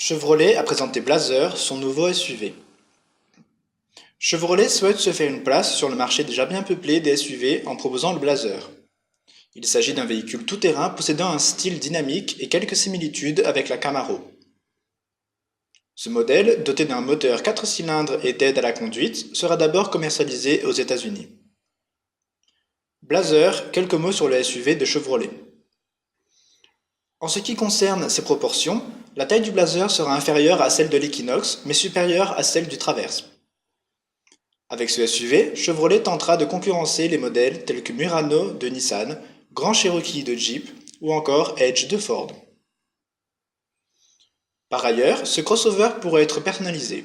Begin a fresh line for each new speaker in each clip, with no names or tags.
Chevrolet a présenté Blazer, son nouveau SUV. Chevrolet souhaite se faire une place sur le marché déjà bien peuplé des SUV en proposant le Blazer. Il s'agit d'un véhicule tout-terrain possédant un style dynamique et quelques similitudes avec la Camaro. Ce modèle, doté d'un moteur 4 cylindres et d'aide à la conduite, sera d'abord commercialisé aux États-Unis. Blazer, quelques mots sur le SUV de Chevrolet. En ce qui concerne ses proportions, la taille du Blazer sera inférieure à celle de l'Equinox, mais supérieure à celle du Traverse. Avec ce SUV, Chevrolet tentera de concurrencer les modèles tels que Murano de Nissan, Grand Cherokee de Jeep ou encore Edge de Ford. Par ailleurs, ce crossover pourra être personnalisé.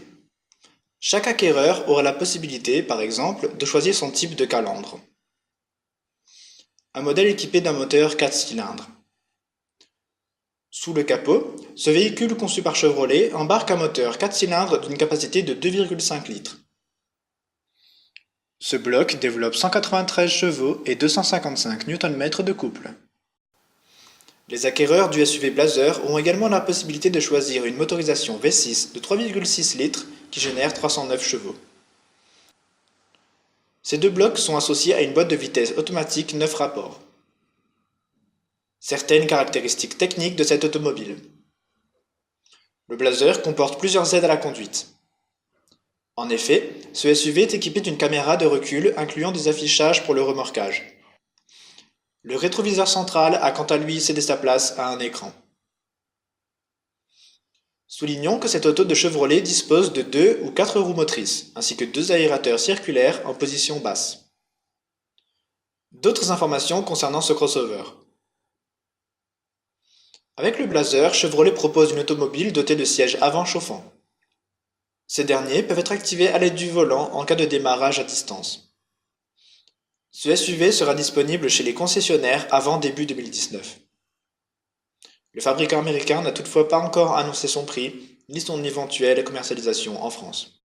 Chaque acquéreur aura la possibilité, par exemple, de choisir son type de calandre. Un modèle équipé d'un moteur 4 cylindres. Sous le capot, ce véhicule conçu par Chevrolet embarque un moteur 4 cylindres d'une capacité de 2,5 litres. Ce bloc développe 193 chevaux et 255 Nm de couple. Les acquéreurs du SUV Blazer auront également la possibilité de choisir une motorisation V6 de 3,6 litres qui génère 309 chevaux. Ces deux blocs sont associés à une boîte de vitesse automatique 9 rapports. Certaines caractéristiques techniques de cette automobile. Le Blazer comporte plusieurs aides à la conduite. En effet, ce SUV est équipé d'une caméra de recul incluant des affichages pour le remorquage. Le rétroviseur central a quant à lui cédé sa place à un écran. Soulignons que cette auto de Chevrolet dispose de 2 ou 4 roues motrices, ainsi que 2 aérateurs circulaires en position basse. D'autres informations concernant ce crossover. Avec le Blazer, Chevrolet propose une automobile dotée de sièges avant chauffants. Ces derniers peuvent être activés à l'aide du volant en cas de démarrage à distance. Ce SUV sera disponible chez les concessionnaires avant début 2019. Le fabricant américain n'a toutefois pas encore annoncé son prix, ni son éventuelle commercialisation en France.